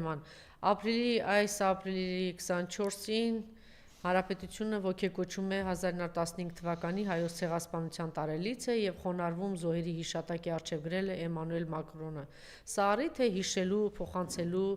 թեման։ Ապրիլի 24-ին Հանրապետությունը ոգեկոչում է 1915 թվականի հայոց ցեղասպանության տարելիցը եւ խոնարհվում զոհերի հիշատակի առջև գրել է Էմանուել Մակրոնը։ Սա արի թե հիշելու, փոխանցելու,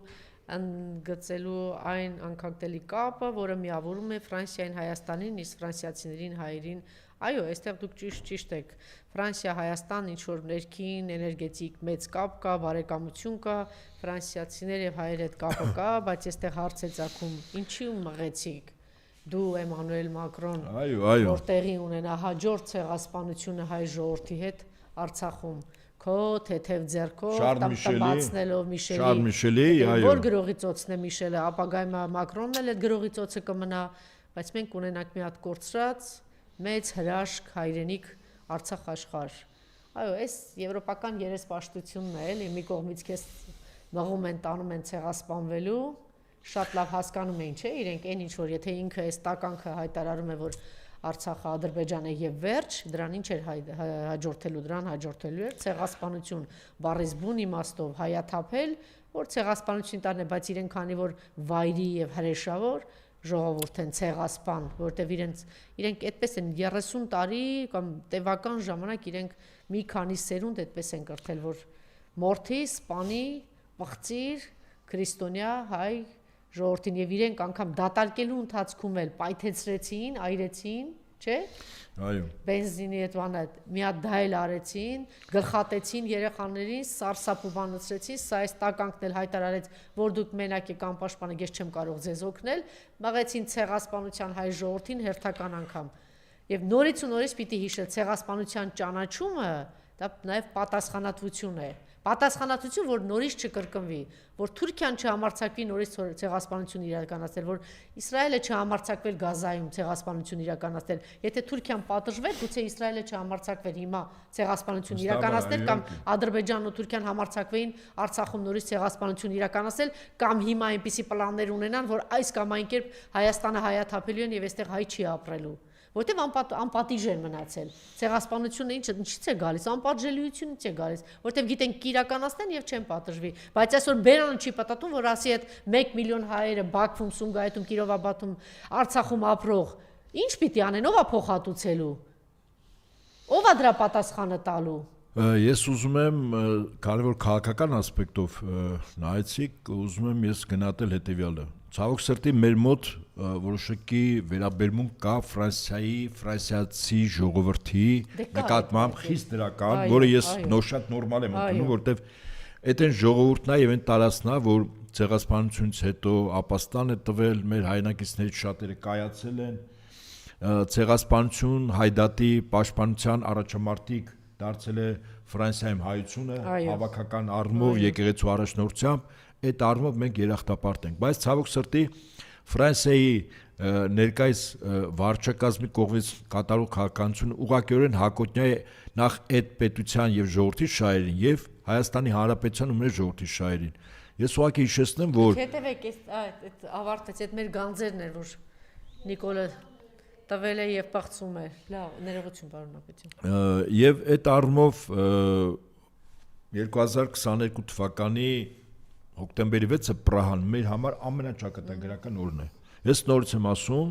ընդգծելու այն անկախտելի կապը, որը միավորում է Ֆրանսիային Հայաստանին, իսկ ֆրանսիացիներին հայերին։ Այո, այստեղ դուք ճիշտ եք։ Ֆրանսիա Հայաստան ինչ որ ներքին էներգետիկ մեծ կապ կա, բարեկամություն կա, ֆրանսիացիներ եւ հայեր հետ կապը կա, բայց այստեղ հարց է ծագում, ինչի ու մղեցիք դու Էմանուել Մակրոն, որ տեղի ունենա հաջորդ ցեղասպանությունը հայ ժողովրդի հետ Արցախում, քո թեթև ձեռքով տապտապացնելով Միշելի, որ գրողի ծոցն է Միշելը, ապագայում Մակրոնն էլ այդ գրողի ծոցը կմնա, բայց մենք ունենանք մի հատ կորցրած մեծ հրաշք հայրենիք Արցախ աշխարհ։ Այո, այս եվրոպական երեսպաշտությունն է, էլի մի կողմից քեզ մղում են, տանում են ցեղասպանվելու, շատ լավ հասկանում էին, չէ՞, իրենք այն ինչ որ եթե ինքը այս տականքը հայտարարում է, որ Արցախը Ադրբեջան է եւ վերջ, դրան ինչ էր հաջորդելու, դրան հաջորդելու էր ցեղասպանություն, բառից բուն իմաստով հայաթափել, որ ցեղասպանություն տանե, բայց իրենք քանի որ վայրի եւ հրեշավոր ժողովուրդ են ցեղասպան, որտեվ իրենք այդպես են 30 տարի կամ տևական ժամանակ իրենք մի քանի սերունդ այդպես են կրթել, որ մորթի, սպանի, պղծիր, քրիստոնյա հայ ժողովրդին եւ իրենք անգամ դատարկելու ընթացքում էլ պայթեցրեցին, այրեցին, չէ՞։ Այո։ Բենզինի այդ բանը մի հատ դայլ արեցին, գլխատեցին երեխաներին, սարսափուբանացրեցին, սա այս տականքն էլ հայտարարեց, որ դուք մենակ եք անպաշտպան, ես չեմ կարող ձեզ օգնել, մղեցին ցեղասպանության հայ ժողովրդին հերթական անգամ։ Եվ նորից ու նորից պիտի հիշել ցեղասպանության ճանաչումը, դա նաեւ պատասխանատվություն է։ Պատասխանատվություն, որ նորից չկրկնվի, որ Թուրքիան չհամարձակվի նորից ցեղասպանություն իրականացնել, որ Իսրայելը չհամարձակվեր Գազայում ցեղասպանություն իրականացնել։ Եթե Թուրքիան պատժվեր, գուցե Իսրայելը չհամարձակվեր հիմա ցեղասպանություն իրականացնել կամ Ադրբեջանն ու Թուրքիան համարձակվեին Արցախում նորից ցեղասպանություն իրականացնել կամ հիմա այնպիսի պլաններ ունենան, որ այս կամ այն կերպ Հայաստանը հայաթափելու են եւ այստեղ հայ չի ապրելու։ Որտեվ անպատիժ են մնացել։ Ցեղասպանությունը ինչից է գալիս, անպատժելիությունից է գալիս, որտեվ գիտեն կիրականացնեն եւ չեն պատժվի։ Բայց այսօր Բերանը չի պատտում, որ ասի այդ 1 միլիոն հայերը Բաքվում, Սումգայիթում, Կիրովաբադում, Արցախում ապրող, ինչ պիտի անեն, ով է փոխհատուցելու։ Ով է դրա պատասխանը տալու։ Ես ուզում եմ, քանի որ քաղաքական ասպեկտով նայեցիք, ուզում եմ ես գնահատել հետեւյալը։ Ցավոք սրտի մեր մոտ որոշակի վերաբերմունք կա ֆրանսիացի ժողովրդի նկատմամբ խիստ դրական, որը ես շատ նորմալ եմ ընդունում, որտեվ այդ այն ժողովուրդն է եւ այն տարածքն է, որ ցեղասպանությունից հետո ապաստան է տվել, մեր հայրենակիցներից շատերը կայացել են, ցեղասպանություն, հայդատի պաշտպանության առաջամարտիկ դարձել է Ֆրանսիայում հայությունը, հավաքական առումով եկեղեցու առաջնորդությամբ, այդ առումով մենք երախտապարտ ենք, բայց ցավոք սրտի Ֆրանսիայի ներկայիս վարչակազմի կողմից կատարող քաղաքականությունը ուղղակիորեն հակոտնյա է նախ այդ պետության եւ ժողովրդի շահերին եւ Հայաստանի Հանրապետության ու մեր ժողովրդի շահերին։ Ես ուղղակի հիշեցնեմ, որ հետևեք, այդ ավարտեց, այդ մեր գանձերն էր, որ Նիկոլը տվել է եւ բացում է։ Լավ, ներողություն, պարոն Ապետյան։ Եվ այդ առումով 2022 թվականի հոկտեմբերի 6-ը Պրահան մեր համար ամենաճակատագրական օրն է։ Ես նորից եմ ասում,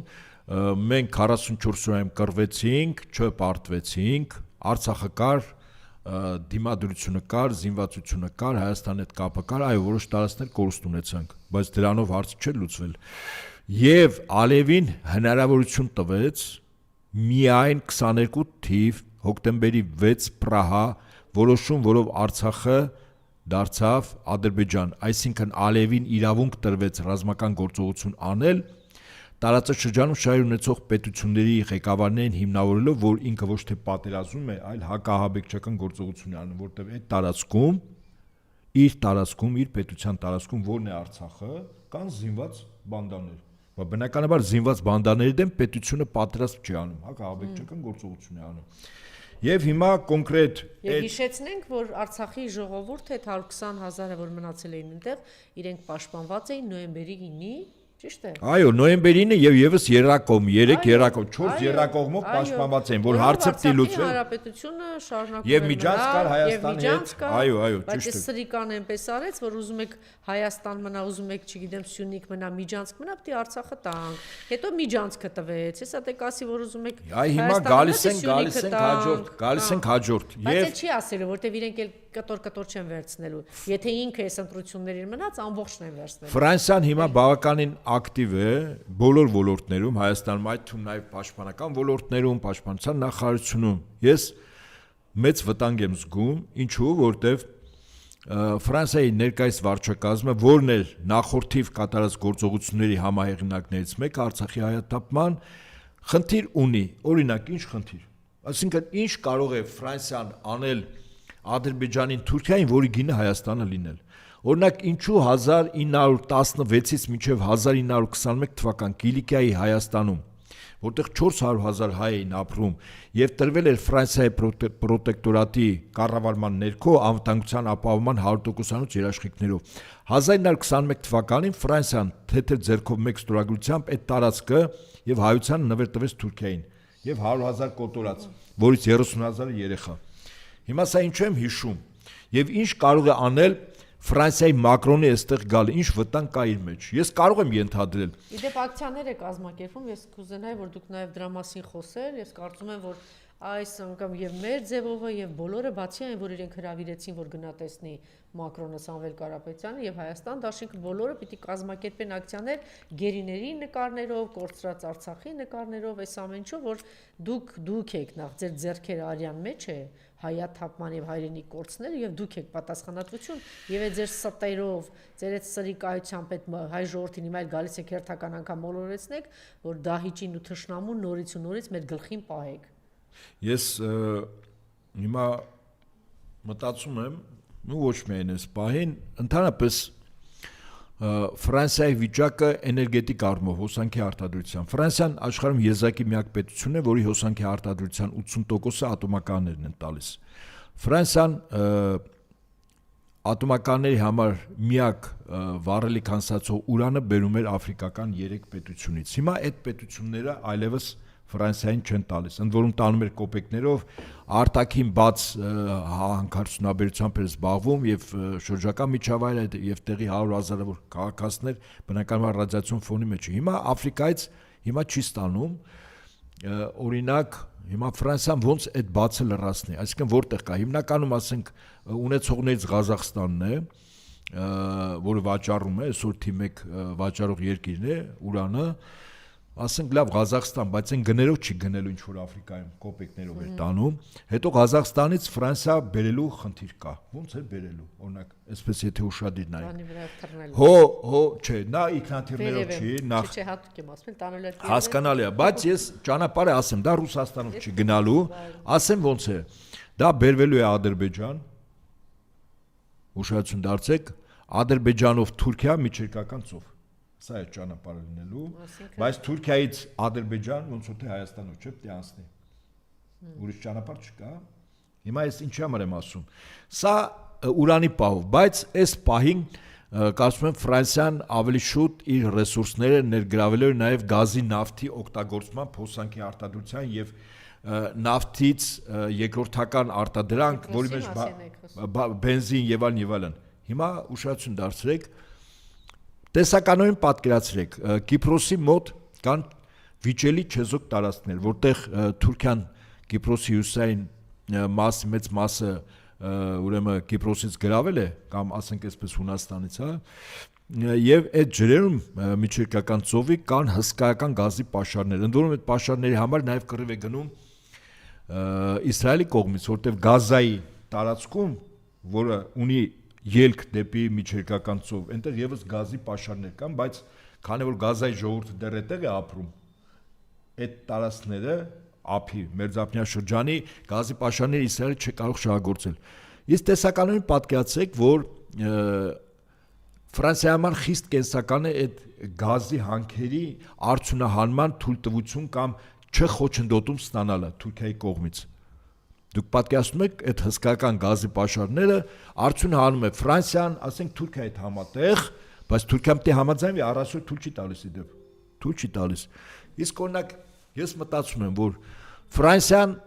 մենք 44 օրայում կռվեցինք, չպարտվեցինք, Արցախը կար, դիմադրությունը կար, զինվածությունը կար, Հայաստանի հետ կապը կար, այո, որոշ տարածքներ կորուստ ունեցանք, բայց դրանով հարցը չէր լուծվել։ Եվ Ալևին հնարավորություն տվեց միայն 22 թիվ հոկտեմբերի 6 Պրահա որոշում, որով Արցախը դարձավ Ադրբեջան, այսինքն Ալևին իրավունք տրվեց ռազմական գործողություն անել, տարածաշրջանում շահեր ունեցող պետությունների ղեկավարներին հիմնավորելով, որ ինքը ոչ թե պատերազմում է, այլ հակահաբեկչական գործողություն է անում, որտեղ այդ տարածքում, իր պետության տարածքում, որն է Արցախը, կան զինված բանդաներ։ Բնականաբար զինված բանդաների դեմ պետությունը պատերազմ չի անում, հակահաբեկչական գործողություն է անում։ Եվ հիմա կոնկրետ Եվ հիշեցնենք, որ Արցախի ժողովուրդը այդ 120,000-ը, որ մնացել էին այնտեղ, իրենք պաշտպանված էին նոյեմբերի 9-ի Ճիշտ է։ Այո, նոյեմբերին եւ եւս երակողմ, 3 երակողմ, 4 երակողմով պաշտպանված են, որ հարցը պիտի լուծվի։ Հանրապետությունը շարունակում Եվ միջանց կար Հայաստանի հետ։ Այո, բայց ճիշտ է։ սրիկան այնպես արեց, որ ուզում եք Հայաստան մնա, ուզում եք, չգիտեմ, Սյունիք մնա, Միջանցք մնա, պիտի Արցախը տանք։ Հետո Միջանցքը տվեց, հեսա դե կասի, որ ուզում եք Այ հիմա գալիս են հաջորդ։ Բայց չի ասելու, որտեվ իրենք էլ կտոր չեն վերցնելու։ Եթե ինքը այս ընտրություններին մնաց, ամբողջն են վերցնելու։ Ֆրանսիան հիմա բավականին ակտիվ է բոլոր ոլորտներում, Հայաստանում, այդ թվում նաև պաշտպանական ոլորտներում, պաշտպանության նախարարությունում։ Ես մեծ վտանգ եմ զգում, ինչու, որտեվ Ֆրանսիայի ներկայիս վարչակազմը, որն էլ նախորդիվ կատարած գործողությունների համահեղինակներից մեկը Արցախի հայաթափման խնդիր ունի, օրինակ ինչ խնդիր։ Այսինքն ինչ կարող է Ֆրանսիան անել Ադրբեջանին, Թուրքիային, որի գինը Հայաստանը լինել։ Օրինակ ինչու 1916-ից մինչև 1921 թվական Կիլիկիայի Հայաստանում, որտեղ 400,000 հայ էին ապրում եւ տրվել էր Ֆրանսիայի պրոտեկտորատի կառավարման ներքո անվտանգության ապահովման 100%-անոց երաշխիքներով 1921 թվականին Ֆրանսիան թեթև ձեռքով մեկ ստորագրությամբ այդ տարածքը եւ հայությանը նվեր տվեց Թուրքիային եւ 100,000 կոտորած, որից 30,000-ը երեխա։ Հիմա սա ինչու եմ հիշում եւ ինչ կարող է անել Ֆրանսիայի Մակրոնի այստեղ գալը, ինչ վտանգ կա իր մեջ։ Ես կարող եմ ենթադրել։ Իդեպ ակցիաներ է կազմակերպում, ես կուզենայի, որ դուք նաև դրա մասին խոսեր, ես կարծում եմ, որ այս անգամ եւ մեր ձևովը եւ բոլորը բացի այն, որ իրենք հրավիրեցին, որ գնա տեսնի Մակրոնը, Սամվել Կարապետյանը եւ Հայաստան դաշինքը բոլորը պիտի կազմակերպեն ակցիաներ գերիների նկարներով, կորցրած Արցախի նկարներով, այս ամեն ինչով, որ դուք եք նախ ձեր ձեռքերը արյան մեջ է հայաթափման եւ հայրենի կորցնելը եւ դուք եք պատասխանատվություն եւ այդ ձեր ստերով, ձեր այդ սրիկայությամբ այդ հայ ժողովրդին հիմա էլ գալիս եք հերթական անգամ մոլորեցնեք, որ դահիճին ու թշնամուն նորից ու նորից մեր գլխին պահեք։ Ես հիմա մտածում եմ, ոչ միայն այս պահին, ընդհանրապես Ֆրանսիայի վիճակը էներգետիկ առումով հոսանքի արտադրության։ Ֆրանսիան աշխարհում եզակի միակ պետությունն է, որի հոսանքի արտադրության 80%-ը ատոմականներն են տալիս։ Ֆրանսիան ատոմականների համար միակ վառելի քանսացող ուրանը բերում էր աֆրիկական 3 պետությունից։ Հիմա այդ պետությունները այլևս Ֆրանսիային չեն տալիս, ընդ որում տանում էր կոպեկներով, արտաքին բաց հանքարդյունաբերությամբ էր զբաղվում եւ շրջակա միջավայրը եւ տեղի 100,000-ավոր քաղաքացիներ բնականաբար ռադիացիոն ֆոնի մեջ։ Հիմա Աֆրիկայից հիմա չի ստանում, օրինակ հիմա Ֆրանսիան ոնց այդ բացը լրացնի, այսինքն որտեղ կա, հիմնականում ասենք ունեցողներից Ղազախստանն է, որը վաճառում է, այսօր թիմեք վաճառող երկիրն է, ուրանը ասենք լավ Ղազախստան, բայց այն գներով չի գնելու ինչ որ Աֆրիկայում կոպեկներով էր տանում, հետո Ղազախստանից Ֆրանսիա բերելու խնդիր կա։ Ոնց է բերելու, օրինակ, այսպես եթե ուշադիր նայեք։ Չէ, նա ինքնաթիռներով չի, նախ Չէ, հատուկ եմ ասում, տանելու է։ Հասկանալի է, բայց ես ճանապարհը ասեմ, դա Ռուսաստանով չի գնալու, ասեմ ոնց է։ Դա բերվելու է Ադրբեջան։ Ուշադրություն դարձեք, Ադրբեջանով Թուրքիա միջերկրական ծով։ Սա է ճանապարհը լինելու, բայց Թուրքիայից Ադրբեջան ոնց որ թե Հայաստանով չէ, պետք է անցնի։ Ուրիշ ճանապարհ չկա։ Հիմա ես ինչի համար եմ ասում։ Սա ուրանի պահով, բայց այս պահին կարծում եմ Ֆրանսիան ավելի շուտ իր ռեսուրսները ներգրավել է նաև գազի նավթի օգտագործման փոխանցի արտադրության եւ նավթից երկրորդական արտադրանք, որի մեջ բենզին եւ այլն։ Հիմա ուշադրություն դարձրեք, տեսականորեն պատկերացրեք, Կիպրոսի մոտ կան վիճելի չեզոք տարածքներ, որտեղ Թուրքիան Կիպրոսի հյուսային մասի մեծ մասը ուրեմն Կիպրոսից գրավել է, կամ ասենք այսպես Հունաստանից, հա, եւ այդ ջրերում միջերկրական ծովի կան հսկայական գազի պաշարներ, ընդ որում այդ պաշարների համար նաեւ կռիվ է գնում Իսրայելի կողմից, որտեղ Գազայի տարածքում, որը ունի ելք դեպի միջերկրական ծով, այնտեղ եւս գազի պաշարներ կան, բայց քանի որ Գազայի ժողովուրդը դեռ այդտեղ է ապրում, այդ տարածքները ափի մերձափնյա շրջանի գազի պաշարները Իսրայելը չի կարող շահագործել։ Իսկ տեսականորեն պատկերացրեք, որ Ֆրանսիայի համար խիստ կենսական է այդ գազի հանքերի արդյունահանման թույլտվություն կամ չխոչընդոտում ստանալը Թուրքիայի կողմից։ Դուք պատկերացնում եք այդ հսկայական գազի պաշարները արդյունահանում է Ֆրանսիան, ասենք Թուրքիայի հետ համատեղ, բայց Թուրքիան պետք է համաձայնվի, առասօր թույլ չի տալիս իդեպ։ Թույլ չի տալիս։ Իսկ օրինակ ես մտածում եմ, որ Ֆրանսիան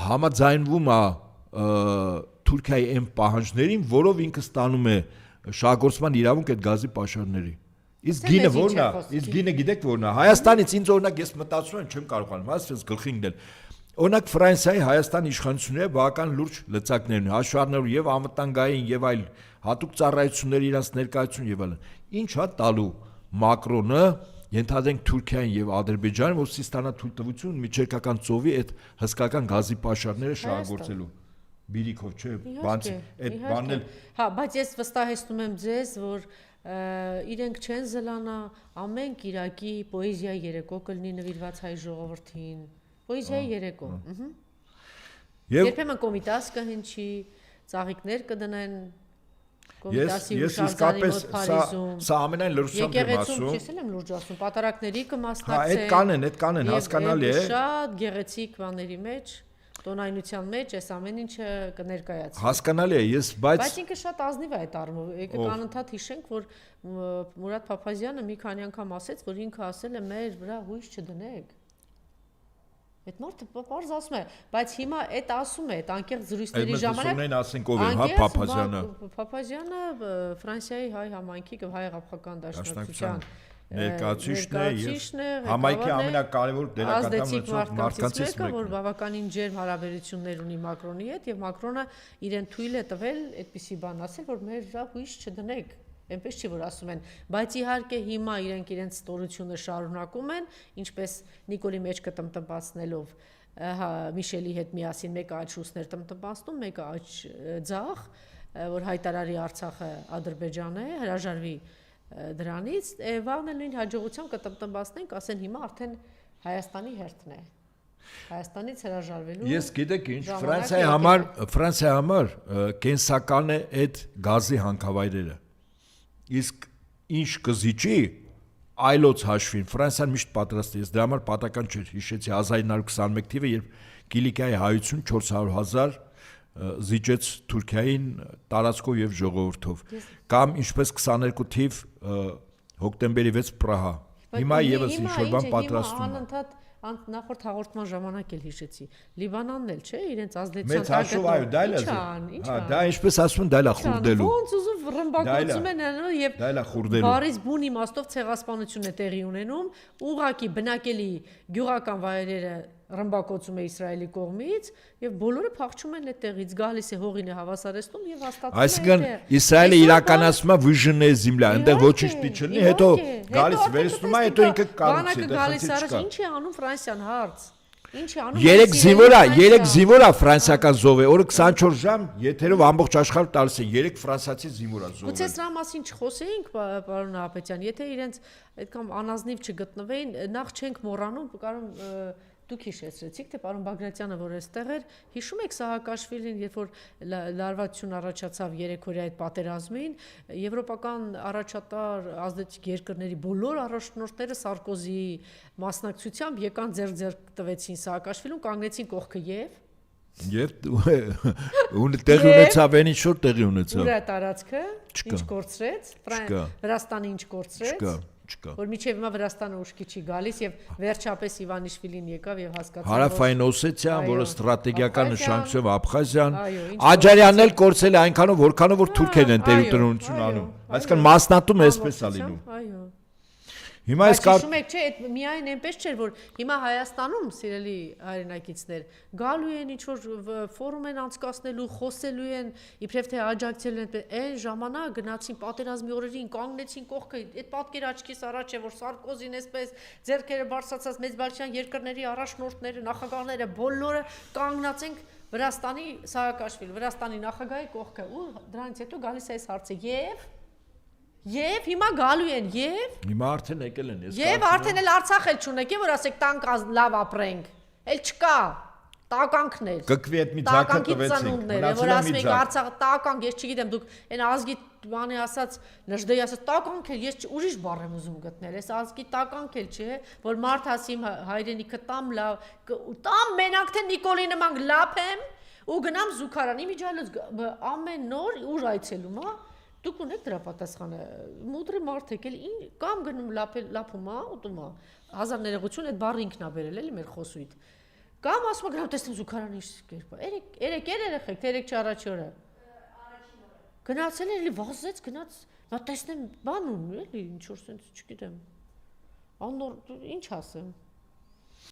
համաձայնվում է Թուրքիայի այն պահանջներին, որով ինքը ստանում է շահգործման իրավունք այդ գազի պաշարների։ Իսկ գինը որն է, իսկ գինը գիտեք որն է։ Հայաստանից ինձ օրինակ ես մտածում եմ, չեմ կարողանում, հասցես գլխի ընկնել։ Օրինակ Ֆրանսիայի Հայաստանի իշխանությունները բավական լուրջ լծակներ ունեն, հաշվառներով եւ անվտանգային եւ այլ հատուկ ծառայությունների իրենց ներկայություն եւ այլն։ Ինչ է տալու Մակրոնը, ենթադրենք Թուրքիային եւ Ադրբեջանը, որ ստանա թույլտվություն միջերկրական ծովի այդ հսկական գազի պաշարները շահագործելու։ Բիրիքով, չէ, բանցի, այդ բանն էլ։ Հա, բայց ես վստահեցնում եմ ձեզ, որ իրենք չեն զլանա ամեն կիրակի պոեզիայի երեկո կլինի նվիրված հայ ժողովրդին։ Պոեզիայի երեկո։ Երբեմն կոմիտաս կհնչի, ծաղիկներ կդնեն կոմիտասի հուշարձանի մոտ Փարիզում։ Սա ամենայն լրությամբ եմ ասում։ Եկեղեցում, ես էլ եմ լուրջ ասում, պատարակների կմասնակցեն։ Հա, այդ կանեն, հասկանալի է։ Շատ գեղեցիկ բաների մեջ, տոնայնության մեջ այս ամեն ինչը կներկայացվի։ Հասկանալի է, բայց ինքը շատ ազնիվ է այդ առումով։ Եկեք անընդհատ հիշենք, որ Մուրադ Փափազյանը մի քանի անգամ ասեց, որ ինքը ասել է մեր վրա հույս չդնեք։ Այդ մարդը պարզ ասում է, բայց հիմա այդ ասում է, այդ անկեղծ զրույցների ժամանակ ասենք ով է, հա, Փափազյանը։ Փափազյանը Ֆրանսիայի հայ համայնքի եւ հայ աղափական դաշնակցության ներկայացուցիչն է, համայնքի ամենակարևոր դերակատարը ունեցող մարդկանցից մեկը, որ բավականին ջերմ հարաբերություններ ունի Մակրոնի հետ եւ Մակրոնը իրեն թույլ է տվել այդպիսի բան ասել, որ մեր վրա հույս չդնեք։ Այնպես չի որ ասում են, բայց իհարկե հիմա իրենք իրենց ստորությունը շարունակում են, ինչպես Նիկոլի մեջքը տնտպացնելով, հա, Միշելի հետ միասին մեկը աջ ռուսներ տնտպացնում, մեկը աջ ձախ, որ հայտարարի Արցախը Ադրբեջան է, հրաժարվի դրանից, վաղն էլ նույն հաջողությամբ կտնտպացնենք, ասեն հիմա արդեն Հայաստանի հերթն է։ Հայաստանից հրաժարվելու։ Ես գիտեք ինչ, Ֆրանսիայի համար կենսական է այդ գազի հանքավայրերը։ Իսկ ինչ կզիջի այլոց հաշվին Ֆրանսիան միշտ պատրաստ է, դրա համար պատական չէր, հիշեցի 1921 թիվը, երբ Կիլիկիայի հայություն 400,000 զիջեց Թուրքիային տարածքով եւ ժողովրդով, կամ ինչպես 22 թիվ հոկտեմբերի 6 Պրահա։ Հիմա եւս ինչ-որ բան պատրաստում է։ Նախորդ հաղորդման ժամանակ էլ հիշեցի, Լիբանանն էլ չէ, իրենց ազդեցության մեծ հաշվով այո, դա էլ է։ Հա, դա ինչպես ասում են, դա էլ է խուրդելու։ Ոնց ուզում ռմբակոծում են եւ դա էլ է խուրդելու։ Փարիզ բուն իմաստով ցեղասպանություն է տեղի ունենում, ուղղակի բնակելի գյուղական վայրերը ռմբակոծում է Իսրայելի կողմից եւ բոլորը փախչում են այդտեղից, գալիս է հողին է հավասարեցնում եւ հաստատում է։ Այսինքն Իսրայելը իրականացնում է վիժնե զիմլա, այնտեղ ոչինչ պիտի, հետո գալիս վերցնում է, հետո ինքը կառուցի, դա գալիս առաջ ինչ է անում Ֆրանսիան հարց։ Ինչ է անում։ 3 զինվոր է ֆրանսիական զով է, օրը 24 ժամ եթերով ամբողջ աշխարհը տալիս են 3 ֆրանսիացի զինվոր է զով։ Գուցե սրա մասին չխոսեինք, պարոն Հապետյան, եթե իրենց այդքան անազնիվ չգտնվեին, նախ չենք մոռանում, կարող դուք հիշեցրեցիք, թե պարոն Բագրատյանը, որ այստեղ էր, հիշում եք Սահակաշվիլին, երբ որ լարվածություն առաջացավ երեքօրյա այդ պատերազմին, եվրոպական առաջատար ազդեցիկ երկրների բոլոր առաջնորդները Սարկոզիի մասնակցությամբ եկան ձեռք տվեցին Սահակաշվիլուն, կանգնեցին կողքը եւ տեղի ունեցավ, այն ինչ որ տեղի ունեցավ։ Ուրա տարածքը ինչ կորցրեց, Վրաստանը ինչ կորցրեց։ Որ միջև հիմա Վրաստանը ուշքի չի գալիս եւ վերջապես Իվանիշվիլին եկավ եւ հասկացավ Հարավային Օսետիան, որը ստրատեգիական նշանակությամբ Աբխազիան, Աջարյանն էլ կորցել է այնքանով, որքանով որ թուրքերն են տերությունություն անում։ Այսինքն մասնատում է այսպես է լինում։ Այո։ Հիմա այս հիշում եք, չէ, միայն այնպես չէր, որ հիմա Հայաստանում, սիրելի հայրենակիցներ, գալու են ինչ-որ ֆորում են անցկացնելու, խոսելու են, իբրև թե աջակցելու են, այն ժամանակ գնացին պատերազմի օրերին, կանգնեցին կողքը, այդ պատկերը աչքիս առաջ է, որ Սարկոզին էսպես ձեռքերը բարձրացած մեծբարչյան երկրների առաջնորդները, նախագահները, բոլորը կանգնած ենք Վրաստանի Սահակաշվիլի, Վրաստանի նախագահի կողքը, ու դրանից հետո գալիս է այս հարցը Եվ հիմա գալու են հիմա արդեն եկել են Եվ արդեն էլ Արցախ էլ չունեք, որ ասեք տանկ լավ ապրենք, էլ չկա, տականքներ, կկվի այդ մի ձակը տվեցինք, որ ասում եք Արցախը տականք, ես չգիտեմ, դուք այն ազգի բանի ասած, լժդեի ասած տականք էլ, ես ուրիշ բառ եմ ուզում գտնել, այս ազգի տականք էլ չէ, որ մարդ ասիմ հայրենիքը տամ լավ, տամ մենակ թե Նիկոլի նման լապ եմ ու գնամ զուգարանի միջալոց ամեն նոր ուր այցելում, Դուք ունեք դրա պատասխանը։ Մուդրի մարդ եք, կամ գնում լափում, ուտում, հազար ներողություն, այդ բառը ինքն ա բերել էլի մեր խոսույթ։ Կամ ասում գնամ տեսնեմ զուգարանի ինչ կերպ։ Երեք երեխեք, թե երեք չառաջի օրը։ Առաջին օրը։ Գնացել էլի վազեց, գնաց, նա տեսնեմ բան ունի էլի, ինչ որ sense չգիտեմ։ Անոր ինչ ասեմ։